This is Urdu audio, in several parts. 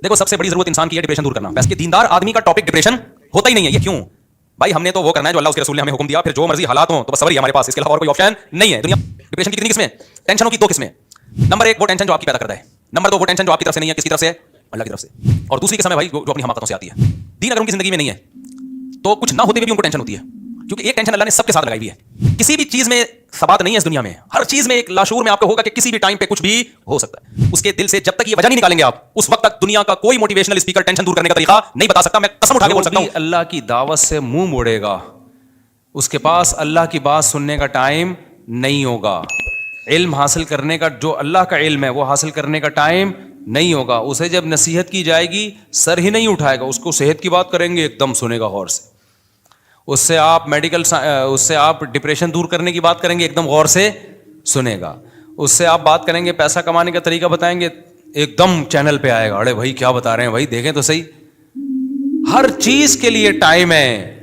دیکھو سب سے بڑی ضرورت انسان کی ہے ڈپریشن دور کرنا. ویسے دیندار آدمی کا ٹاپک ڈپریشن ہوتا ہی نہیں ہے. یہ کیوں بھائی؟ ہم نے تو وہ کرنا ہے جو اللہ اس کے رسول نے ہمیں حکم دیا, پھر جو مرضی حالات ہوں تو بس صبر ہی ہمارے پاس, اس کے علاوہ اور کوئی آپشن نہیں ہے. دنیا ڈپریشن کی کتنی قسمیں, ٹینشنوں کی 2 قسمیں. نمبر 1 وہ ٹینشن جو آپ کی پیدا کرتا ہے, نمبر 2 وہ ٹینشن جو آپ کی طرف سے نہیں ہے. کس کی طرف سے؟ اللہ کی طرف سے. اور دوسری قسم ہے بھائی جو اپنی حماقتوں سے آتی ہے. دین اگر ان کی زندگی میں نہیں ہے تو کچھ نہ ہوتے ہوئے بھی ان کو ٹینشن ہوتی ہے, کیونکہ ایک ٹینشن اللہ نے سب کے ساتھ لگائی ہوئی ہے. کسی بھی چیز میں ثبات نہیں ہے اس دنیا میں, ہر چیز میں ایک لاشعور میں آپ کو ہوگا کہ کسی بھی ٹائم پہ کچھ بھی ہو سکتا ہے. اس کے دل سے جب تک یہ وجہ نہیں نکالیں گے آپ, اس وقت تک دنیا کا کوئی موٹیویشنل اسپیکر ٹینشن دور کرنے کا طریقہ نہیں بتا سکتا. میں قسم اٹھا کے بول سکتا ہوں, اللہ کی دعوت سے منہ موڑے گا اس کے پاس اللہ کی بات سننے کا ٹائم نہیں ہوگا. علم حاصل کرنے کا, جو اللہ کا علم ہے وہ حاصل کرنے کا ٹائم نہیں ہوگا. اسے جب نصیحت کی جائے گی سر ہی نہیں اٹھائے گا. اس کو صحت کی بات کریں گے ایک دم سنے گا غور سے. اس سے آپ اس سے آپ ڈپریشن دور کرنے کی بات کریں گے ایک دم غور سے سنے گا. اس سے آپ بات کریں گے پیسہ کمانے کا طریقہ بتائیں گے ایک دم چینل پہ آئے گا. ارے بھائی کیا بتا رہے ہیں بھائی, دیکھیں تو صحیح. ہر چیز کے لیے ٹائم ہے,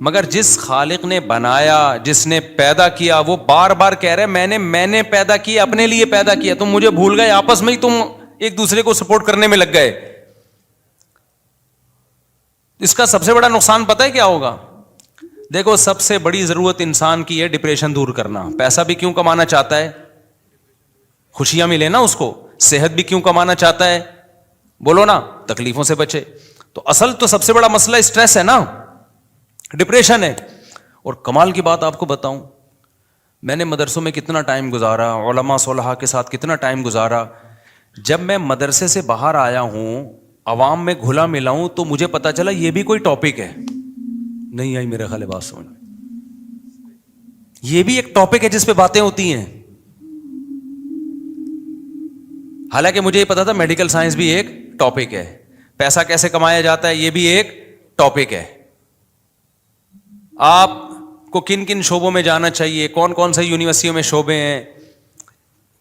مگر جس خالق نے بنایا, جس نے پیدا کیا, وہ بار بار کہہ رہے میں نے پیدا کیا, اپنے لیے پیدا کیا. تم مجھے بھول گئے, آپس میں ہی تم ایک دوسرے کو سپورٹ کرنے میں لگ گئے. اس کا سب سے بڑا نقصان پتہ ہے کیا ہوگا؟ دیکھو سب سے بڑی ضرورت انسان کی ہے ڈپریشن دور کرنا. پیسہ بھی کیوں کمانا چاہتا ہے؟ خوشیاں ملے نا اس کو. صحت بھی کیوں کمانا چاہتا ہے؟ بولو نا, تکلیفوں سے بچے. تو اصل تو سب سے بڑا مسئلہ اسٹریس ہے نا, ڈپریشن ہے. اور کمال کی بات آپ کو بتاؤں, میں نے مدرسوں میں کتنا ٹائم گزارا, علماء صلحاء کے ساتھ کتنا ٹائم گزارا. جب میں مدرسے سے باہر آیا ہوں, عوام میں گھلا ملا ہوں, تو مجھے پتا چلا یہ بھی کوئی ٹاپک ہے. نہیں آئی میرے خیال بات سمجھ, یہ بھی ایک ٹاپک ہے جس پہ باتیں ہوتی ہیں. حالانکہ مجھے یہ پتا تھا میڈیکل سائنس بھی ایک ٹاپک ہے, پیسہ کیسے کمایا جاتا ہے یہ بھی ایک ٹاپک ہے. آپ کو کن کن شعبوں میں جانا چاہیے, کون کون سے یونیورسٹیوں میں شعبے ہیں,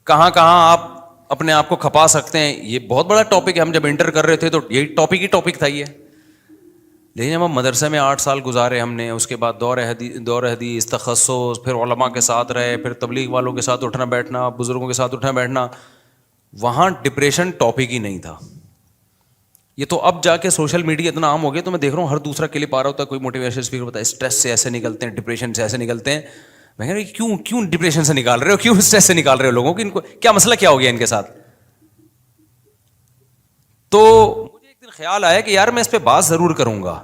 کہاں کہاں آپ اپنے آپ کو کھپا سکتے ہیں, یہ بہت بڑا ٹاپک ہے. ہم جب انٹر کر رہے تھے تو یہی ٹاپک ہی ٹاپک تھا یہ. لیکن جب ہم مدرسے میں 8 سال گزارے ہم نے, اس کے بعد دور حدیث, تخصص, پھر علماء کے ساتھ رہے, پھر تبلیغ والوں کے ساتھ اٹھنا بیٹھنا, بزرگوں کے ساتھ اٹھنا بیٹھنا, وہاں ڈپریشن ٹاپک ہی نہیں تھا. یہ تو اب جا کے سوشل میڈیا اتنا عام ہو گیا, تو میں دیکھ رہا ہوں ہر دوسرا کلپ آ رہا ہوتا ہے, کوئی موٹیویشن اسپیکر بتا ہے اسٹریس سے ایسے نکلتے ہیں, ڈپریشن سے ایسے نکلتے ہیں. میں کہہ رہا ہوں کیوں ڈپریشن سے نکال رہے ہو, کیوں اسٹریس سے نکال رہے ہو لوگوں کو, ان کو کیا مسئلہ کیا ہو گیا ان کے ساتھ. تو مجھے ایک دن خیال آیا کہ یار میں اس پہ بات ضرور کروں گا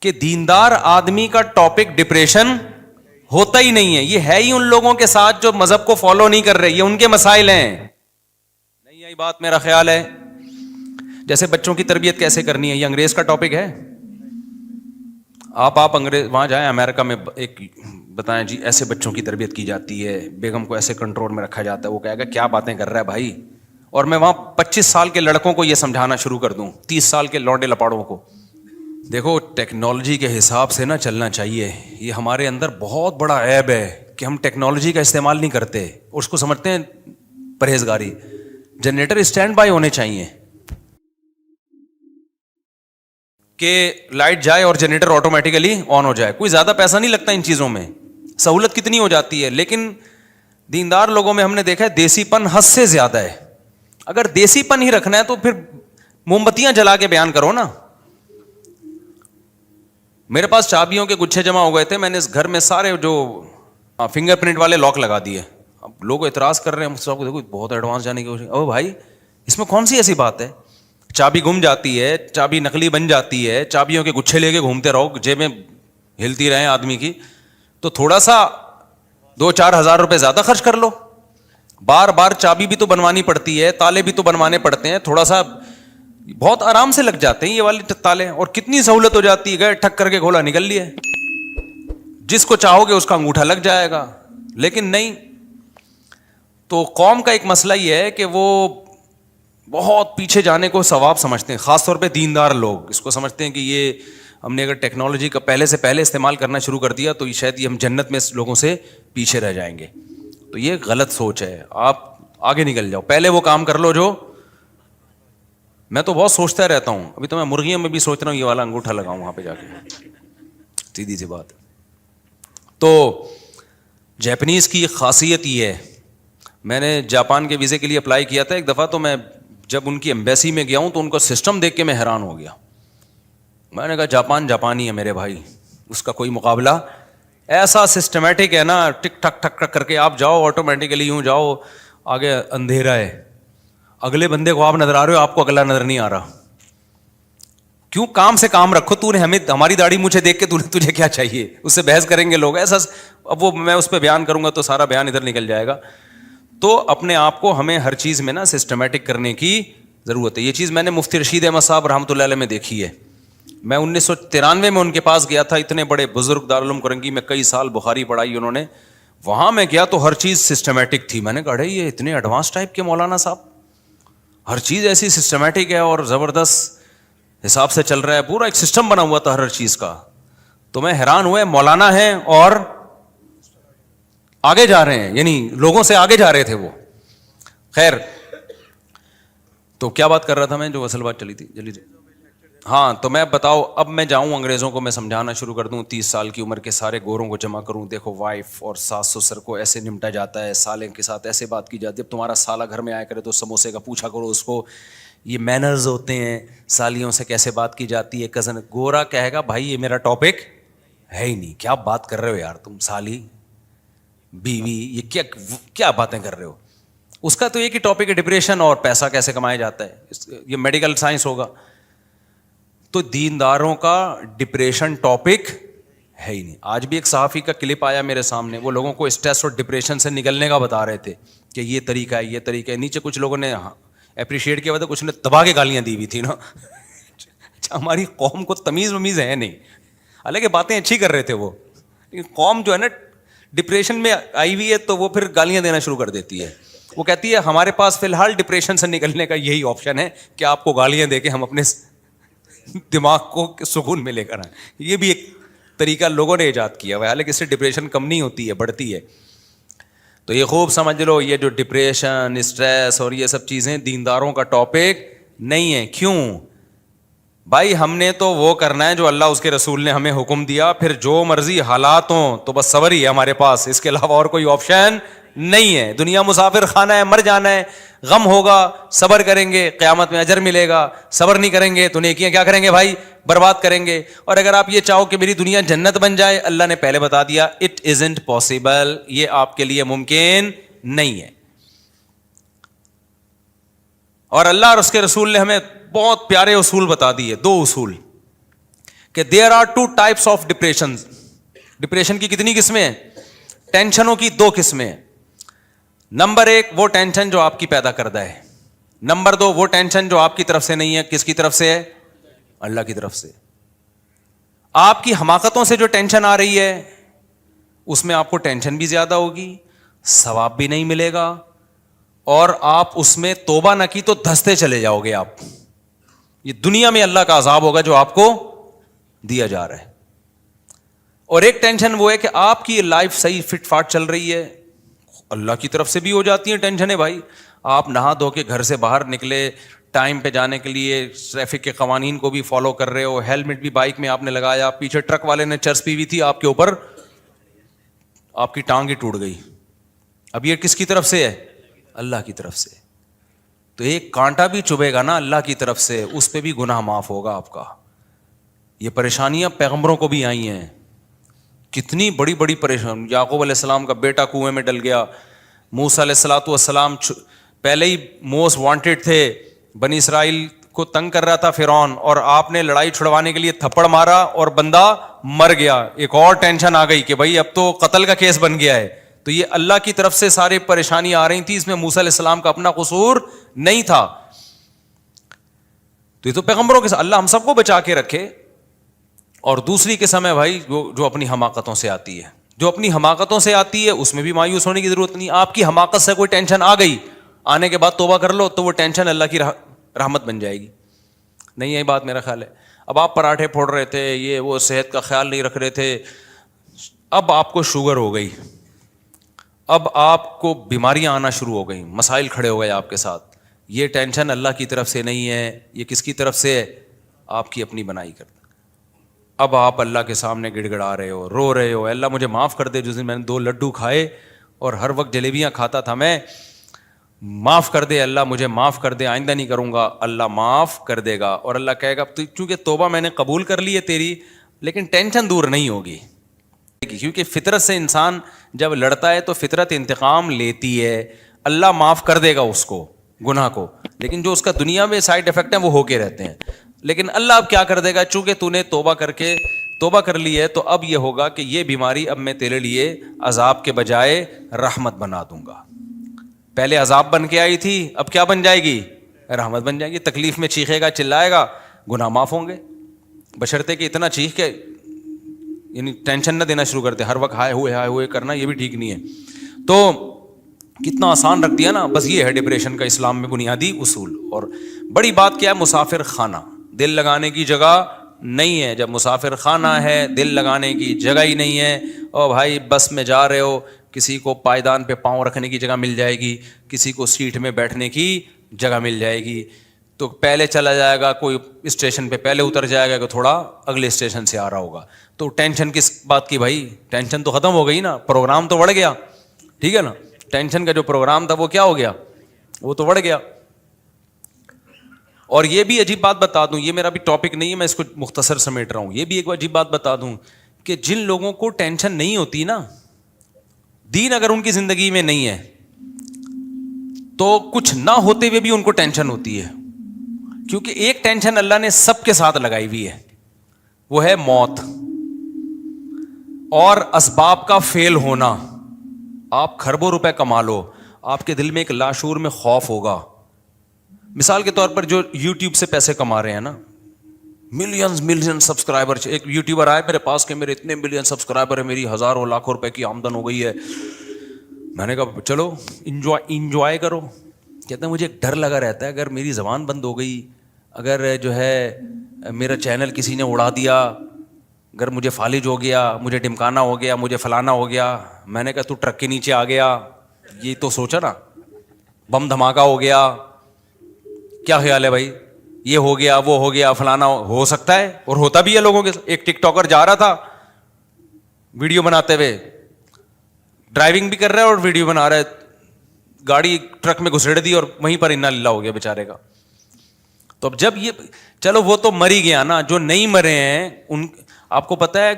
کہ دیندار آدمی کا ٹاپک ڈپریشن ہوتا ہی نہیں ہے. یہ ہے ہی ان لوگوں کے ساتھ جو مذہب کو فالو نہیں کر رہے, یہ ان کے مسائل ہیں. نہیں آئی بات, میرا خیال ہے. جیسے بچوں کی تربیت کیسے کرنی ہے, یہ انگریز کا ٹاپک ہے. آپ انگریز وہاں جائیں امریکہ میں, ایک بتائیں جی ایسے بچوں کی تربیت کی جاتی ہے, بیگم کو ایسے کنٹرول میں رکھا جاتا ہے. وہ کہے گا کیا باتیں کر رہا ہے بھائی. اور میں وہاں 25 سال کے لڑکوں کو یہ سمجھانا شروع کر دوں, 30 سال کے لونڈے لپاڑوں کو, دیکھو ٹیکنالوجی کے حساب سے نہ چلنا چاہیے. یہ ہمارے اندر بہت بڑا عیب ہے کہ ہم ٹیکنالوجی کا استعمال نہیں کرتے, اس کو سمجھتے ہیں پرہیزگاری. جنریٹر اسٹینڈ بائی ہونے چاہیے کہ لائٹ جائے اور جنریٹر آٹومیٹیکلی آن ہو جائے. کوئی زیادہ پیسہ نہیں لگتا ان چیزوں میں, سہولت کتنی ہو جاتی ہے. لیکن دیندار لوگوں میں ہم نے دیکھا ہے دیسی پن حد سے زیادہ ہے. اگر دیسی پن ہی رکھنا ہے تو پھر موم بتیاں جلا کے بیان کرو نا. میرے پاس چابیوں کے گچھے جمع ہو گئے تھے, میں نے اس گھر میں سارے جو فنگر پرنٹ والے لاک لگا دیے. اب لوگ اعتراض کر رہے ہیں, مجھ سے دیکھو بہت ایڈوانس جانے کی کوشش. او بھائی اس میں کون سی ایسی بات ہے, چابی گم جاتی ہے, چابی نقلی بن جاتی ہے, چابیوں کے گچھے لے کے گھومتے رہو, جیب میں ہلتی رہے آدمی کی, تو تھوڑا سا 2-4 ہزار روپے زیادہ خرچ کر لو. بار بار چابی بھی تو بنوانی پڑتی ہے, تالے بھی تو بنوانے پڑتے ہیں, تھوڑا سا بہت آرام سے لگ جاتے ہیں یہ والے تالے, اور کتنی سہولت ہو جاتی ہے. گئے ٹھک کر کے کھولا, نکل لیا. جس کو چاہو گے اس کا انگوٹھا لگ جائے گا. لیکن نہیں. تو قوم کا ایک مسئلہ یہ ہے کہ وہ بہت پیچھے جانے کو ثواب سمجھتے ہیں, خاص طور پہ دیندار لوگ اس کو سمجھتے ہیں کہ یہ ہم نے اگر ٹیکنالوجی کا پہلے سے پہلے استعمال کرنا شروع کر دیا تو شاید یہ ہم جنت میں لوگوں سے پیچھے رہ جائیں گے. تو یہ غلط سوچ ہے. آپ آگے نکل جاؤ, پہلے وہ کام کر لو جو. میں تو بہت سوچتا رہتا ہوں, ابھی تو میں مرغیوں میں بھی سوچ رہا ہوں یہ والا انگوٹھا لگاؤں وہاں پہ جا کے, سیدھی سی بات. تو جاپنیز کی خاصیت یہ ہے, میں نے جاپان کے ویزے کے لیے اپلائی کیا تھا ایک دفعہ, تو میں جب ان کی ایمبیسی میں گیا ہوں تو ان کا سسٹم دیکھ کے میں حیران ہو گیا. میں نے کہا جاپان جاپانی ہے میرے بھائی, اس کا کوئی مقابلہ. ایسا سسٹمیٹک ہے نا, ٹک ٹک ٹک ٹک کر کے آپ جاؤ, آٹومیٹیکلی یوں جاؤ, آگے اندھیرا ہے, اگلے بندے کو آپ نظر آ رہے ہو, آپ کو اگلا نظر نہیں آ رہا. کیوں؟ کام سے کام رکھو. تو نے ہمیں ہماری داڑھی مجھے دیکھ کے تجھے کیا چاہیے, اس سے بحث کریں گے لوگ ایسا. اب وہ میں اس پہ بیان کروں گا تو سارا بیان ادھر نکل جائے گا. تو اپنے آپ کو ہمیں ہر چیز میں نا سسٹمیٹک کرنے کی ضرورت ہے. یہ چیز میں نے مفتی رشید احمد صاحب رحمۃ اللہ علیہ میں دیکھی ہے. میں 1993 میں ان کے پاس گیا تھا, اتنے بڑے بزرگ دارالعلوم کرنگی میں کئی سال بخاری پڑھائی انہوں نے. وہاں میں گیا تو ہر چیز سسٹمیٹک تھی. میں نے کہا یہ اتنے ایڈوانس ٹائپ کے مولانا صاحب, ہر چیز ایسی سسٹمیٹک ہے اور زبردست حساب سے چل رہا ہے, پورا ایک سسٹم بنا ہوا تھا ہر چیز کا. تو میں حیران ہوا, مولانا ہیں اور آگے جا رہے ہیں, یعنی لوگوں سے آگے جا رہے تھے وہ. خیر, تو کیا بات کر رہا تھا میں, جو اصل بات چلی تھی جلدی. ہاں, تو میں بتاؤ, اب میں جاؤں انگریزوں کو میں سمجھانا شروع کر دوں, 30 سال کی عمر کے سارے گوروں کو جمع کروں, دیکھو وائف اور ساس سسر کو ایسے نمٹا جاتا ہے, سالے کے ساتھ ایسے بات کی جاتی ہے. اب تمہارا سالہ گھر میں آیا کرے تو سموسے کا پوچھا کرو اس کو, یہ مینرز ہوتے ہیں, سالیوں سے کیسے بات کی جاتی ہے. کزن گورا کہے گا بھائی یہ میرا ٹاپک ہے ہی نہیں, کیا بات کر رہے ہو یار تم, سالی بیوی, یہ کیا باتیں کر رہے ہو. اس کا تو ایک ہی ٹاپک ہے, ڈپریشن اور پیسہ کیسے کمایا جاتا ہے, یہ میڈیکل سائنس ہوگا. تو دینداروں کا ڈپریشن ٹاپک ہے ہی نہیں. آج بھی ایک صحافی کا کلپ آیا میرے سامنے, وہ لوگوں کو اسٹریس اور ڈپریشن سے نکلنے کا بتا رہے تھے کہ یہ طریقہ ہے, یہ طریقہ ہے. نیچے کچھ لوگوں نے اپریشیٹ کیا ہوا تھا, کچھ نے دبا کے گالیاں دی ہوئی تھی نا. ہماری قوم کو تمیز ومیز ہے نہیں, حالانکہ باتیں اچھی کر رہے تھے وہ. قوم جو ہے نا ڈپریشن میں آئی ہوئی ہے تو وہ پھر گالیاں دینا شروع کر دیتی ہے. وہ کہتی ہے ہمارے پاس فی الحال ڈپریشن سے نکلنے کا یہی آپشن ہے کہ آپ کو گالیاں دے کے ہم اپنے دماغ کو سکون میں لے کر آئیں. یہ بھی ایک طریقہ لوگوں نے ایجاد کیا ہوا ہے, حالانکہ اس سے ڈپریشن کم نہیں ہوتی ہے, بڑھتی ہے. تو یہ خوب سمجھ لو, یہ جو ڈپریشن, اسٹریس اور یہ سب چیزیں دینداروں کا ٹاپک نہیں ہے. کیوں بھائی؟ ہم نے تو وہ کرنا ہے جو اللہ اس کے رسول نے ہمیں حکم دیا, پھر جو مرضی حالات ہوں تو بس صبر ہی ہے ہمارے پاس, اس کے علاوہ اور کوئی آپشن نہیں ہے. دنیا مسافر خانہ ہے, مر جانا ہے, غم ہوگا صبر کریں گے, قیامت میں اجر ملے گا. صبر نہیں کریں گے تو نیکیاں کیا کریں گے بھائی, برباد کریں گے. اور اگر آپ یہ چاہو کہ میری دنیا جنت بن جائے, اللہ نے پہلے بتا دیا اٹ ازنٹ پاسبل, یہ آپ کے لیے ممکن نہیں ہے. اور اللہ اور اس کے رسول نے ہمیں بہت پیارے اصول بتا دیے, 2 اصول, کہ there are 2 types of depression. Depression کی کتنی قسمیں ہیں؟ ٹینشنوں کی 2 قسمیں ہیں. نمبر 1 وہ ٹینشن جو آپ کی پیدا کردہ ہے. نمبر 2 وہ ٹینشن جو آپ کی طرف سے نہیں ہے. کس کی طرف سے ہے؟ اللہ کی طرف سے. آپ کی حماقتوں سے جو ٹینشن آ رہی ہے اس میں آپ کو ٹینشن بھی زیادہ ہوگی, ثواب بھی نہیں ملے گا, اور آپ اس میں توبہ نہ کی تو دھستے چلے جاؤ گے آپ. یہ دنیا میں اللہ کا عذاب ہوگا جو آپ کو دیا جا رہا ہے. اور ایک ٹینشن وہ ہے کہ آپ کی لائف صحیح فٹ فاٹ چل رہی ہے, اللہ کی طرف سے بھی ہو جاتی ہیں ٹینشنیں بھائی. آپ نہا دھو کے گھر سے باہر نکلے, ٹائم پہ جانے کے لیے ٹریفک کے قوانین کو بھی فالو کر رہے ہو, ہیلمٹ بھی بائک میں آپ نے لگایا, پیچھے ٹرک والے نے چرس پی ہوئی تھی آپ کے اوپر, آپ کی ٹانگ ہی ٹوٹ گئی. اب یہ کس کی طرف سے ہے؟ اللہ کی طرف سے. تو ایک کانٹا بھی چبھے گا نا اللہ کی طرف سے, اس پہ بھی گناہ معاف ہوگا آپ کا. یہ پریشانیاں پیغمبروں کو بھی آئی ہیں, کتنی بڑی بڑی پریشانی. یعقوب علیہ السلام کا بیٹا کنویں میں ڈل گیا, موسیٰ علیہ الصلوۃ والسلام پہلے ہی موسٹ وانٹیڈ تھے, بنی اسرائیل کو تنگ کر رہا تھا فرعون, اور آپ نے لڑائی چھڑوانے کے لیے تھپڑ مارا اور بندہ مر گیا. ایک اور ٹینشن آ گئی کہ بھائی اب تو قتل کا کیس بن گیا ہے. تو یہ اللہ کی طرف سے سارے پریشانی آ رہی تھی, اس میں موسیٰ علیہ السلام کا اپنا قصور نہیں تھا. تو یہ تو پیغمبروں کے ساتھ, اللہ ہم سب کو بچا کے رکھے. اور دوسری قسم ہے بھائی جو اپنی حماقتوں سے آتی ہے. جو اپنی حماقتوں سے آتی ہے اس میں بھی مایوس ہونے کی ضرورت نہیں. آپ کی حماقت سے کوئی ٹینشن آ گئی, آنے کے بعد توبہ کر لو تو وہ ٹینشن اللہ کی رحمت بن جائے گی. نہیں, یہی بات میرا خیال ہے. اب آپ پراٹھے پھوڑ رہے تھے, یہ وہ صحت کا خیال نہیں رکھ رہے تھے, اب آپ کو شوگر ہو گئی, اب آپ کو بیماریاں آنا شروع ہو گئیں, مسائل کھڑے ہو گئے آپ کے ساتھ. یہ ٹینشن اللہ کی طرف سے نہیں ہے, یہ کس کی طرف سے ہے؟ آپ کی اپنی بنائی کرتا. اب آپ اللہ کے سامنے گڑ گڑا رہے ہو, رو رہے ہو, اللہ مجھے معاف کر دے, جس دن میں نے 2 لڈو کھائے اور ہر وقت جلیبیاں کھاتا تھا میں, معاف کر دے اللہ، مجھے معاف کر دے، آئندہ نہیں کروں گا، اللہ معاف کر دے گا. اور اللہ کہے گا چونکہ توبہ میں نے قبول کر لی ہے تیری، لیکن ٹینشن دور نہیں ہوگی. کیونکہ فطرت سے انسان جب لڑتا ہے تو فطرت انتقام لیتی ہے. اللہ معاف کر دے گا اس کو گناہ کو، لیکن جو اس کا دنیا میں سائڈ افیکٹ ہیں وہ ہو کے رہتے ہیں. لیکن اللہ اب کیا کر دے گا، چونکہ تو نے توبہ کر لی ہے، تو اب یہ ہوگا کہ یہ بیماری اب میں تیرے لیے عذاب کے بجائے رحمت بنا دوں گا. پہلے عذاب بن کے آئی تھی، اب کیا بن جائے گی، رحمت بن جائے گی. تکلیف میں چیخے گا، چلائے گا، گناہ معاف ہوں گے. بشرطے کہ اتنا چیخ کے یعنی ٹینشن نہ دینا شروع کرتے، ہر وقت ہائے ہوئے کرنا، یہ بھی ٹھیک نہیں ہے. تو کتنا آسان رکھ دیا نا. بس یہ ہے ڈپریشن کا اسلام میں بنیادی اصول. اور بڑی بات کیا ہے، مسافر خانہ، دل لگانے کی جگہ نہیں ہے. جب مسافر خانہ ہے، دل لگانے کی جگہ ہی نہیں ہے. او بھائی بس میں جا رہے ہو، کسی کو پائیدان پہ پاؤں رکھنے کی جگہ مل جائے گی، کسی کو سیٹ میں بیٹھنے کی جگہ مل جائے گی، تو پہلے چلا جائے گا، کوئی اسٹیشن پہ پہلے اتر جائے گا کہ تھوڑا اگلے اسٹیشن سے آ رہا ہوگا. تو ٹینشن کس بات کی بھائی، ٹینشن تو ختم ہو گئی نا، پروگرام تو بڑھ گیا. ٹھیک ہے نا، ٹینشن کا جو پروگرام تھا وہ کیا ہو گیا، وہ تو بڑھ گیا. اور یہ بھی عجیب بات بتا دوں، یہ میرا بھی ٹاپک نہیں ہے، میں اس کو مختصر سمیٹ رہا ہوں. یہ بھی ایک عجیب بات بتا دوں کہ جن لوگوں کو ٹینشن نہیں ہوتی نا، دین اگر ان کی زندگی میں نہیں ہے تو کچھ نہ ہوتے ہوئے بھی ان کو ٹینشن ہوتی ہے. کیونکہ ایک ٹینشن اللہ نے سب کے ساتھ لگائی ہوئی ہے، وہ ہے موت اور اسباب کا فیل ہونا. آپ کھربوں روپے کما لو، آپ کے دل میں ایک لاشعور میں خوف ہوگا. مثال کے طور پر جو یوٹیوب سے پیسے کما رہے ہیں نا، ملین سبسکرائبر. ایک یوٹیوبر آئے میرے پاس کہ میرے اتنے ملین سبسکرائبر ہیں، میری ہزاروں لاکھوں روپے کی آمدن ہو گئی ہے. میں نے کہا چلو انجوائے کرو. کہتے ہیں مجھے ایک ڈر لگا رہتا ہے، اگر میری زبان بند ہو گئی، اگر جو ہے میرا چینل کسی نے اڑا دیا، اگر مجھے فالج ہو گیا، مجھے ڈمکانا ہو گیا، مجھے فلانا ہو گیا. میں نے کہا تو ٹرک کے نیچے آ گیا، یہ تو سوچا نا، بم دھماکہ ہو گیا، کیا خیال ہے بھائی، یہ ہو گیا وہ ہو گیا فلانا ہو سکتا ہے اور ہوتا بھی ہے لوگوں کے. ایک ٹک ٹاکر جا رہا تھا ویڈیو بناتے ہوئے، ڈرائیونگ بھی کر رہا ہے اور ویڈیو بنا رہا ہے، گاڑی ٹرک میں گھسیڑ دی اور وہیں پر انا للہ ہو گیا بیچارے کا. تو اب جب یہ چلو وہ تو مر ہی گیا نا، جو نہیں مرے ہیں ان، آپ کو پتہ ہے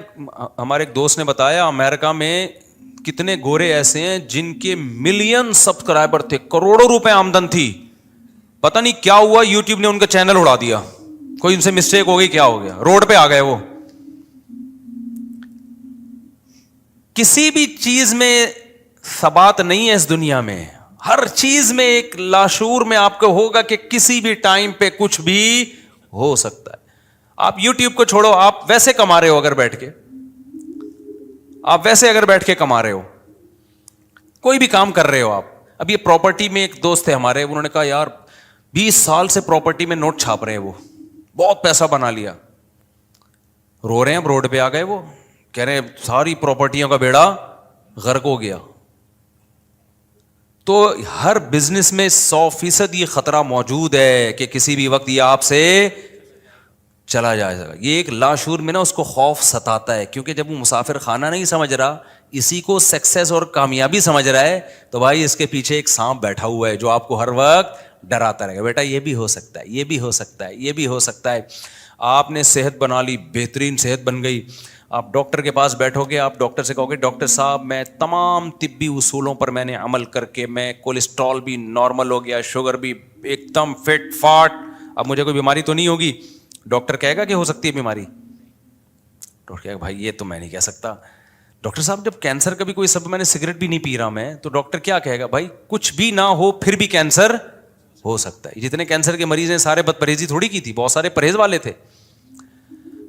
ہمارے ایک دوست نے بتایا امریکہ میں کتنے گورے ایسے ہیں جن کے ملین سبسکرائبر تھے، کروڑوں روپے آمدن تھی، پتہ نہیں کیا ہوا یوٹیوب نے ان کا چینل اڑا دیا، کوئی ان سے مسٹیک ہو گئی، کیا ہو گیا، روڈ پہ آ گئے وہ. کسی بھی چیز میں ثبات نہیں ہے اس دنیا میں، ہر چیز میں ایک لاشعور میں آپ کو ہوگا کہ کسی بھی ٹائم پہ کچھ بھی ہو سکتا ہے. آپ یوٹیوب کو چھوڑو، آپ ویسے کما رہے ہو، اگر بیٹھ کے آپ ویسے اگر بیٹھ کے کما رہے ہو، کوئی بھی کام کر رہے ہو آپ. اب یہ پراپرٹی میں ایک دوست تھے ہمارے، انہوں نے کہا یار 20 سال سے پراپرٹی میں نوٹ چھاپ رہے ہیں، وہ بہت پیسہ بنا لیا. رو رہے ہیں، اب روڈ پہ آ گئے، وہ کہہ رہے ہیں ساری پراپرٹیوں کا بیڑا غرق ہو گیا. تو ہر بزنس میں 100% یہ خطرہ موجود ہے کہ کسی بھی وقت یہ آپ سے چلا جائے گا. یہ ایک لاشعور میں نا اس کو خوف ستاتا ہے، کیونکہ جب وہ مسافر خانہ نہیں سمجھ رہا، اسی کو سکسیس اور کامیابی سمجھ رہا ہے، تو بھائی اس کے پیچھے ایک سانپ بیٹھا ہوا ہے جو آپ کو ہر وقت ڈراتا رہے گا، بیٹا یہ بھی ہو سکتا ہے، یہ بھی ہو سکتا ہے، یہ بھی ہو سکتا ہے. آپ نے صحت بنا لی، بہترین صحت بن گئی، آپ ڈاکٹر کے پاس بیٹھو گے، آپ ڈاکٹر سے کہو گے ڈاکٹر صاحب میں تمام طبی اصولوں پر میں نے عمل کر کے میں کولیسٹرول بھی نارمل ہو گیا، شوگر بھی ایک دم فٹ فاٹ، اب مجھے کوئی بیماری تو نہیں ہوگی. ڈاکٹر کہے گا کہ ہو سکتی ہے بیماری، ڈاکٹر کہے گا بھائی یہ تو میں نہیں کہہ سکتا. ڈاکٹر صاحب جب کینسر کا بھی کوئی سبب، میں نے سگریٹ بھی نہیں پی رہا میں، تو ڈاکٹر کیا کہے گا، بھائی کچھ بھی نہ ہو پھر بھی کینسر ہو سکتا ہے. جتنے کینسر کے مریض ہیں سارے بد پرہیزی تھوڑی کی تھی، بہت سارے پرہیز والے تھے.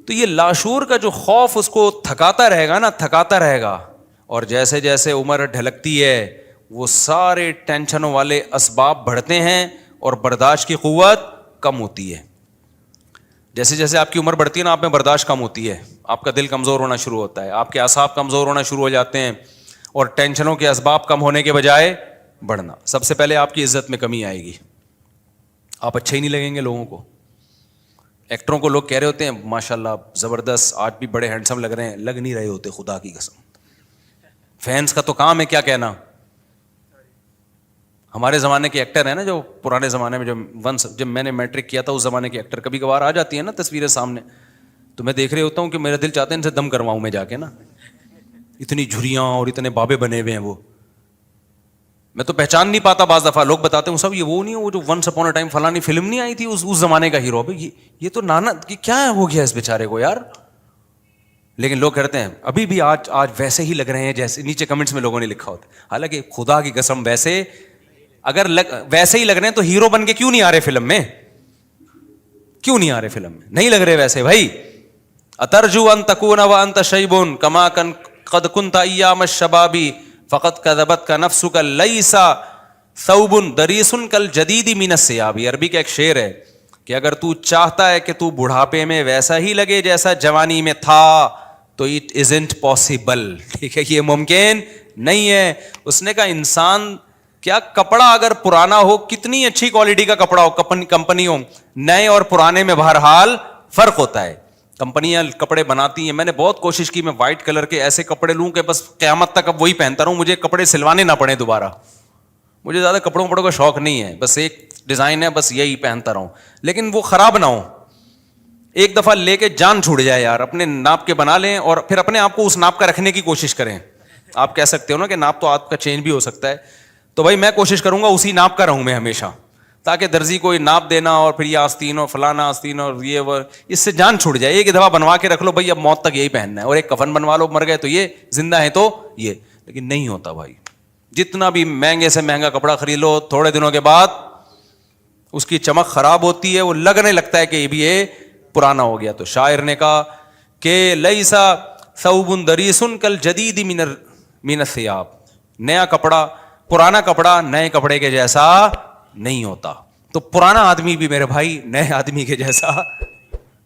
تو یہ لاشعور کا جو خوف اس کو تھکاتا رہے گا نا، تھکاتا رہے گا. اور جیسے جیسے عمر ڈھلکتی ہے وہ سارے ٹینشنوں والے اسباب بڑھتے ہیں اور برداشت کی قوت کم ہوتی ہے. جیسے جیسے آپ کی عمر بڑھتی ہے نا، آپ میں برداشت کم ہوتی ہے، آپ کا دل کمزور ہونا شروع ہوتا ہے، آپ کے اعصاب کمزور ہونا شروع ہو جاتے ہیں، اور ٹینشنوں کے اسباب کم ہونے کے بجائے بڑھنا. سب سے پہلے آپ کی عزت میں کمی آئے گی، آپ اچھے ہی نہیں لگیں گے لوگوں کو. ایکٹروں کو لوگ کہہ رہے ہوتے ہیں ماشاء اللہ زبردست، آج بھی بڑے ہینڈسم لگ رہے ہیں، لگ نہیں رہے ہوتے، خدا کی قسم. فینس کا تو کام ہے کیا کہنا، ہمارے زمانے کے ایکٹر ہیں نا، جو پرانے زمانے میں جب میں نے میٹرک کیا تھا اس زمانے کے ایکٹر کبھی کبھار آ جاتی ہیں نا تصویریں سامنے، تو میں دیکھ رہے ہوتا ہوں کہ میرا دل چاہتا ہے ان سے دم کرواؤں میں جا کے نا، اتنی جھریاں اور اتنے بابے بنے ہوئے ہیں وہ، میں تو پہچان نہیں پاتا. بعض دفعہ لوگ بتاتے ہیں سب یہ وہ نہیں، وہ جو ونس اپون اے ٹائم فلانی فلم نہیں آئی تھی اس زمانے کا ہیرو. یہ تو نانا کیا ہو گیا اس بیچارے کو یار. لیکن لوگ کہتے ہیں ابھی بھی آج ویسے ہی لگ رہے ہیں جیسے نیچے کمنٹس میں لوگوں نے لکھا ہوتا ہے. حالانکہ خدا کی قسم ویسے اگر ویسے ہی لگ رہے ہیں تو ہیرو بن کے کیوں نہیں آ رہے فلم میں؟ کیوں نہیں آ رہے فلم میں؟ نہیں لگ رہے ویسے بھائی. اترجو ان تکون وانت شیب کما قد کنت ایام الشباب فقط کذبت کا نفس کا لیسا ثوب دریس کالجدید من الثیاب. عربی کا ایک شعر ہے کہ اگر تو چاہتا ہے کہ تو بڑھاپے میں ویسا ہی لگے جیسا جوانی میں تھا تو اٹ ازنٹ پاسبل. ٹھیک ہے، یہ ممکن نہیں ہے. اس نے کہا انسان کیا کپڑا اگر پرانا ہو، کتنی اچھی کوالٹی کا کپڑا ہو، کمپنی ہو، نئے اور پرانے میں بہرحال فرق ہوتا ہے. کمپنیاں کپڑے بناتی ہیں. میں نے بہت کوشش کی میں وائٹ کلر کے ایسے کپڑے لوں کہ بس قیامت تک اب وہی پہنتا رہوں، مجھے کپڑے سلوانے نہ پڑے دوبارہ. مجھے زیادہ کپڑوں کا شوق نہیں ہے، بس ایک ڈیزائن ہے بس یہی پہنتا رہوں، لیکن وہ خراب نہ ہو. ایک دفعہ لے کے جان چھوٹ جائے یار. اپنے ناپ کے بنا لیں اور پھر اپنے آپ کو اس ناپ کا رکھنے کی کوشش کریں. آپ کہہ سکتے ہو نا کہ ناپ تو آپ کا چینج بھی ہو سکتا ہے، تو بھائی میں کوشش کروں گا اسی ناپ کا رہوں میں ہمیشہ، تاکہ درزی کوئی ناپ دینا اور پھر یہ آستین اور فلانا آستین اور یہ وہ اس سے جان چھوٹ جائے. ایک دفعہ بنوا کے رکھ لو بھائی اب موت تک یہی پہننا ہے، اور ایک کفن بنوا لو، مر گئے تو یہ، زندہ ہے تو یہ. لیکن نہیں ہوتا بھائی. جتنا بھی مہنگے سے مہنگا کپڑا خرید لو، تھوڑے دنوں کے بعد اس کی چمک خراب ہوتی ہے، وہ لگنے لگتا ہے کہ یہ بھی یہ پرانا ہو گیا. تو شاعر نے کہا کہ لیسا ثوب دریس کالجدید من الثیاب. نیا کپڑا، پرانا کپڑا نئے کپڑے کے جیسا نہیں ہوتا. تو پرانا آدمی بھی میرے بھائی نئے آدمی کے جیسا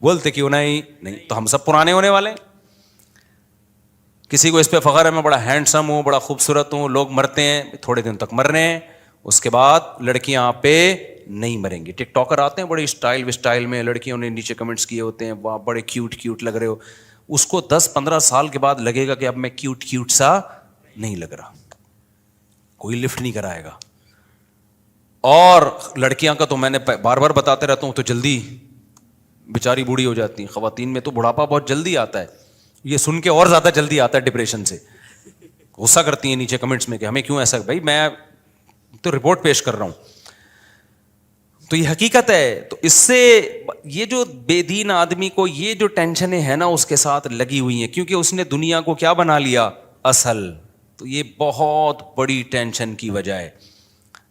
بولتے کیوں نہیں. تو ہم سب پرانے ہونے والے ہیں. کسی کو اس پہ فخر ہے میں بڑا ہینڈسم ہوں، بڑا خوبصورت ہوں. لوگ مرتے ہیں تھوڑے دن تک مر رہے ہیں، اس کے بعد لڑکیاں آپ پہ نہیں مریں گی. ٹک ٹاکر آتے ہیں بڑے اسٹائل میں، لڑکیوں نے نیچے کمنٹس کیے ہوتے ہیں واہ بڑے کیوٹ لگ رہے ہو. اس کو 10-15 سال کے بعد لگے گا کہ اب میں کیوٹ سا نہیں لگ رہا، کوئی لفٹ نہیں کرائے گا. اور لڑکیاں کا تو میں نے بار بار بتاتے رہتا ہوں، تو جلدی بیچاری بوڑھی ہو جاتی ہیں. خواتین میں تو بڑھاپا بہت جلدی آتا ہے. یہ سن کے اور زیادہ جلدی آتا ہے ڈپریشن سے. غصہ کرتی ہیں نیچے کمنٹس میں کہ ہمیں کیوں ایسا. بھائی میں تو رپورٹ پیش کر رہا ہوں، تو یہ حقیقت ہے. تو اس سے یہ جو بے دین آدمی کو یہ جو ٹینشنیں ہیں نا اس کے ساتھ لگی ہوئی ہیں، کیونکہ اس نے دنیا کو کیا بنا لیا؟ اصل. تو یہ بہت بڑی ٹینشن کی وجہ ہے.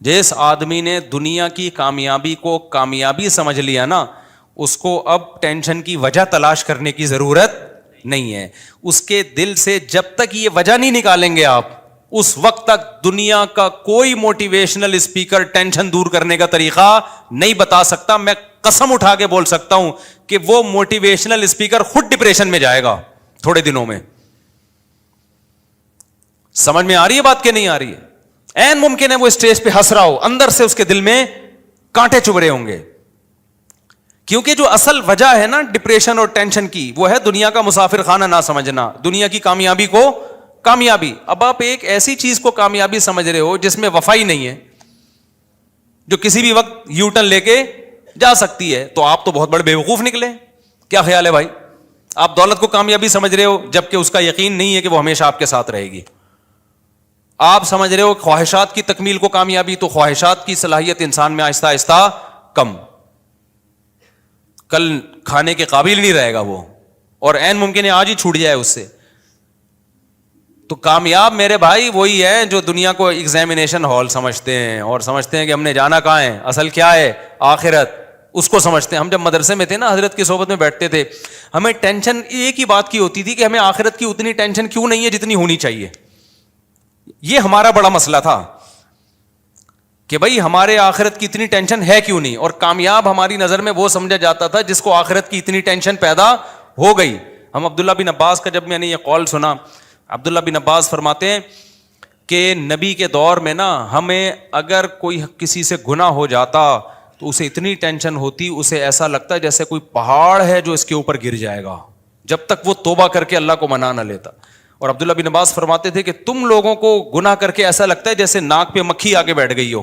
جس آدمی نے دنیا کی کامیابی کو کامیابی سمجھ لیا نا، اس کو اب ٹینشن کی وجہ تلاش کرنے کی ضرورت نہیں ہے. اس کے دل سے جب تک یہ وجہ نہیں نکالیں گے آپ، اس وقت تک دنیا کا کوئی موٹیویشنل اسپیکر ٹینشن دور کرنے کا طریقہ نہیں بتا سکتا. میں قسم اٹھا کے بول سکتا ہوں کہ وہ موٹیویشنل اسپیکر خود ڈپریشن میں جائے گا تھوڑے دنوں میں. سمجھ میں آ رہی ہے بات کہ نہیں آ رہی ہے؟ این ممکن ہے وہ اسٹیج پہ ہنس رہا ہو، اندر سے اس کے دل میں کانٹے چبھ رہے ہوں گے. کیونکہ جو اصل وجہ ہے نا ڈپریشن اور ٹینشن کی، وہ ہے دنیا کا مسافر خانہ نہ سمجھنا، دنیا کی کامیابی کو کامیابی. اب آپ ایک ایسی چیز کو کامیابی سمجھ رہے ہو جس میں وفائی نہیں ہے، جو کسی بھی وقت یو ٹرن لے کے جا سکتی ہے، تو آپ تو بہت بڑے بیوقوف نکلے. کیا خیال ہے بھائی؟ آپ دولت کو کامیابی سمجھ رہے ہو جبکہ اس کا یقین نہیں ہے کہ وہ ہمیشہ آپ کے ساتھ رہے گی. آپ سمجھ رہے ہو خواہشات کی تکمیل کو کامیابی، تو خواہشات کی صلاحیت انسان میں آہستہ آہستہ کم، کل کھانے کے قابل نہیں رہے گا وہ، اور عین ممکن ہے آج ہی چھوٹ جائے اس سے. تو کامیاب میرے بھائی وہی ہے جو دنیا کو ایگزامینیشن ہال سمجھتے ہیں اور سمجھتے ہیں کہ ہم نے جانا کہاں ہے، اصل کیا ہے؟ آخرت. اس کو سمجھتے ہیں. ہم جب مدرسے میں تھے نا، حضرت کی صحبت میں بیٹھتے تھے، ہمیں ٹینشن ایک ہی بات کی ہوتی تھی کہ ہمیں آخرت کی اتنی ٹینشن کیوں نہیں ہے جتنی ہونی چاہیے. یہ ہمارا بڑا مسئلہ تھا کہ بھائی ہمارے آخرت کی اتنی ٹینشن ہے کیوں نہیں. اور کامیاب ہماری نظر میں وہ سمجھا جاتا تھا جس کو آخرت کی اتنی ٹینشن پیدا ہو گئی. ہم عبداللہ بن عباس کا جب میں نے یہ قول سنا، عبداللہ بن عباس فرماتے ہیں کہ نبی کے دور میں نا ہمیں اگر کوئی کسی سے گناہ ہو جاتا تو اسے اتنی ٹینشن ہوتی، اسے ایسا لگتا ہے جیسے کوئی پہاڑ ہے جو اس کے اوپر گر جائے گا، جب تک وہ توبہ کر کے اللہ کو منا نہ لیتا. اور عبداللہ بن عباس فرماتے تھے کہ تم لوگوں کو گناہ کر کے ایسا لگتا ہے جیسے ناک پہ مکھی آ کے بیٹھ گئی ہو.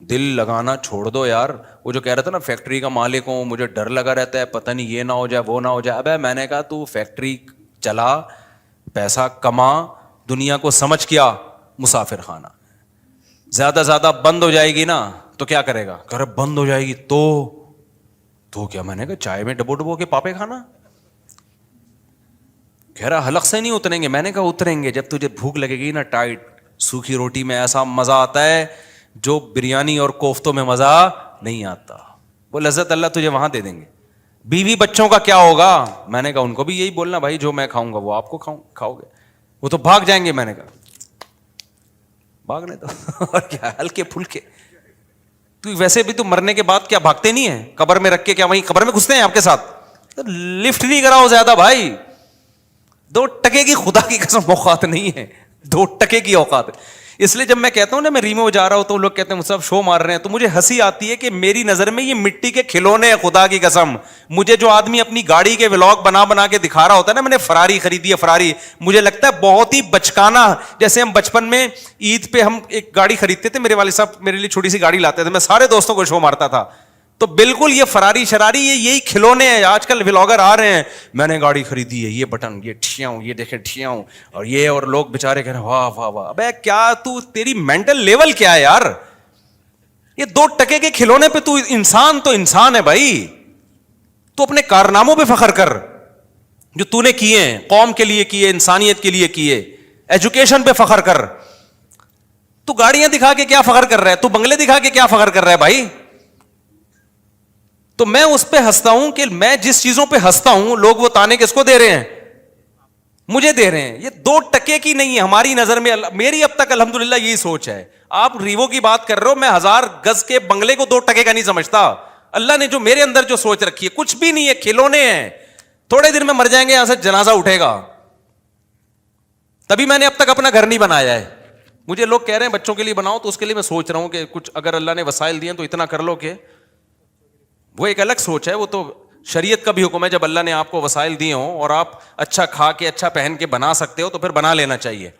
دل لگانا چھوڑ دو یار. وہ جو کہہ رہا تھا نا فیکٹری کا مالک ہوں, مجھے ڈر لگا رہتا ہے پتہ نہیں یہ نہ ہو جائے وہ نہ ہو جائے. ابے میں نے کہا تو فیکٹری چلا, پیسہ کما, دنیا کو سمجھ کیا مسافر خانہ. زیادہ زیادہ بند ہو جائے گی نا تو کیا کرے گا, کہ بند ہو جائے گی تو کیا, میں نے کہا چائے میں ڈبو کے پاپے کھانا. کہہ رہا حلق سے نہیں اتریں گے. میں نے کہا اتریں گے, جب تجھے بھوک لگے گی نا ٹائٹ. سوکھی روٹی میں ایسا مزہ آتا ہے جو بریانی اور کوفتوں میں مزہ نہیں آتا. وہ لذت اللہ تجھے وہاں دے دیں گے. بیوی بچوں کا کیا ہوگا؟ میں نے کہا ان کو بھی یہی بولنا بھائی, جو میں کھاؤں گا وہ آپ کو کھاؤ گے. وہ تو بھاگ جائیں گے. میں نے کہا بھاگنے دو اور کیا, ہلکے پھلکے. تو ویسے بھی تو مرنے کے بعد کیا بھاگتے نہیں ہیں, قبر میں رکھ کے کیا وہیں قبر میں گھستے ہیں آپ کے ساتھ؟ لفٹ نہیں کراؤ زیادہ بھائی. 2 ٹکے کی خدا کی قسم اوقات نہیں ہے, 2 ٹکے کی اوقات ہے. اس لیے جب میں کہتا ہوں نا میں ریمو جا رہا ہوں تو لوگ کہتے ہیں مجھ سے شو مار رہے ہیں, تو مجھے ہنسی آتی ہے کہ میری نظر میں یہ مٹی کے کھلونے ہیں. خدا کی قسم مجھے جو آدمی اپنی گاڑی کے ولاگ بنا کے دکھا رہا ہوتا ہے نا, میں نے فراری خریدی ہے فراری, مجھے لگتا ہے بہت ہی بچکانا. جیسے ہم بچپن میں عید پہ ہم ایک گاڑی خریدتے تھے, میرے والد صاحب میرے لیے چھوٹی سی گاڑی لاتے تھے, میں سارے دوستوں کو شو مارتا تھا. تو بالکل یہ فراری شراری یہی کھلونے ہیں. آج کل ولاگر آ رہے ہیں, میں نے گاڑی خریدی ہے, یہ بٹن, یہ ٹھیاؤں, یہ دیکھیں ٹھیاؤں, اور یہ, اور لوگ بےچارے کہہ رہے ہیں واہ واہ واہ. ابے کیا تو, تیری مینٹل لیول کیا ہے یار؟ یہ 2 ٹکے کے کھلونے پہ تو انسان ہے بھائی. تو اپنے کارناموں پہ فخر کر جو تو نے کیے ہیں, قوم کے لیے کیے, انسانیت کے لیے کیے. ایجوکیشن پہ فخر کر. تو گاڑیاں دکھا کے کیا فخر کر رہا ہے؟ تو بنگلے دکھا کے کیا فخر کر رہا ہے بھائی؟ تو میں اس پہ ہنستا ہوں کہ میں جس چیزوں پہ ہنستا ہوں لوگ وہ تانے کس کو دے رہے ہیں؟ مجھے دے رہے ہیں. یہ 2 ٹکے کی نہیں ہے ہماری نظر میں. میری اب تک الحمدللہ یہی سوچ ہے. آپ ریوو کی بات کر رہے ہو, میں 1000 گز کے بنگلے کو 2 ٹکے کا نہیں سمجھتا. اللہ نے جو میرے اندر جو سوچ رکھی ہے کچھ بھی نہیں ہے, کھلونے ہیں. تھوڑے دن میں مر جائیں گے, یہاں سے جنازہ اٹھے گا. تبھی میں نے اب تک اپنا گھر نہیں بنایا ہے. مجھے لوگ کہہ رہے ہیں بچوں کے لیے بناؤ, تو اس کے لیے میں سوچ رہا ہوں کہ کچھ اگر اللہ نے وسائل دیے تو اتنا کر لو کہ وہ ایک الگ سوچ ہے. وہ تو شریعت کا بھی حکم ہے, جب اللہ نے آپ کو وسائل دیے ہوں اور آپ اچھا کھا کے اچھا پہن کے بنا سکتے ہو تو پھر بنا لینا چاہیے.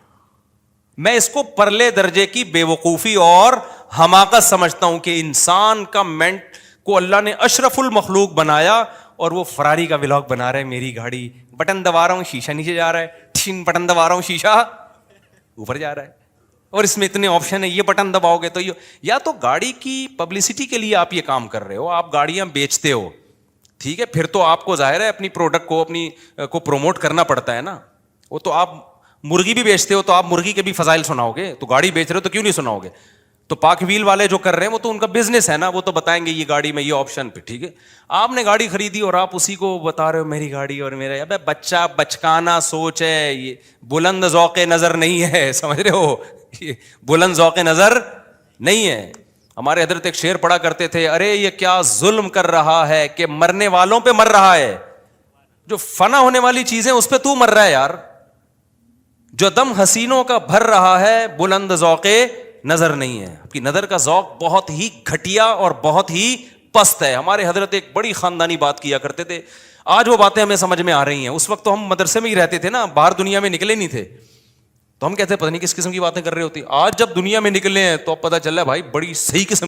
میں اس کو پرلے درجے کی بے وقوفی اور حماقت سمجھتا ہوں کہ انسان کا مینٹ کو اللہ نے اشرف المخلوق بنایا اور وہ فراری کا ولاگ بنا رہے ہیں. میری گاڑی, بٹن دبا رہا ہوں شیشہ نیچے جا رہا ہے, ٹھین بٹن دبا رہا ہوں شیشہ اوپر جا رہا ہے, اور اس میں اتنے آپشن ہیں, یہ بٹن دباؤ گے تو یہ. یا تو گاڑی کی پبلسٹی کے لیے آپ یہ کام کر رہے ہو, آپ گاڑیاں بیچتے ہو, ٹھیک ہے, پھر تو آپ کو ظاہر ہے اپنی پروڈکٹ کو اپنی کو پروموٹ کرنا پڑتا ہے نا. وہ تو آپ مرغی بھی بیچتے ہو تو آپ مرغی کے بھی فضائل سناؤ گے, تو گاڑی بیچ رہے ہو تو کیوں نہیں سناؤ گے؟ تو پاک ویل والے جو کر رہے ہیں وہ تو ان کا بزنس ہے نا, وہ تو بتائیں گے یہ گاڑی میں یہ آپشن پہ, ٹھیک ہے. آپ نے گاڑی خریدی اور آپ اسی کو بتا رہے ہو میری گاڑی اور میرا. ابے بچہ بچکانا سوچ ہے, یہ بلند ذوق نظر نہیں ہے, سمجھ رہے ہو, یہ بلند ذوق نظر نہیں ہے. ہمارے حضرت ایک شعر پڑھا کرتے تھے, ارے یہ کیا ظلم کر رہا ہے کہ مرنے والوں پہ مر رہا ہے. جو فنا ہونے والی چیزیں اس پہ تو مر رہا ہے یار. جو دم حسینوں کا بھر رہا ہے بلند ذوق نظر نہیں ہے. آپ کی نظر کا ذوق بہت ہی گھٹیا اور بہت ہی پست ہے. ہمارے حضرت ایک بڑی خاندانی بات کیا کرتے تھے, آج وہ باتیں ہمیں سمجھ میں آ رہی ہیں. اس وقت تو ہم مدرسے میں ہی رہتے تھے نا, باہر دنیا میں نکلے نہیں تھے, تو ہم کہتے ہیں پتہ نہیں کس قسم کی باتیں کر رہے ہوتی. آج جب دنیا میں نکلے ہیں تو اب پتہ چل رہا ہے بھائی بڑی صحیح قسم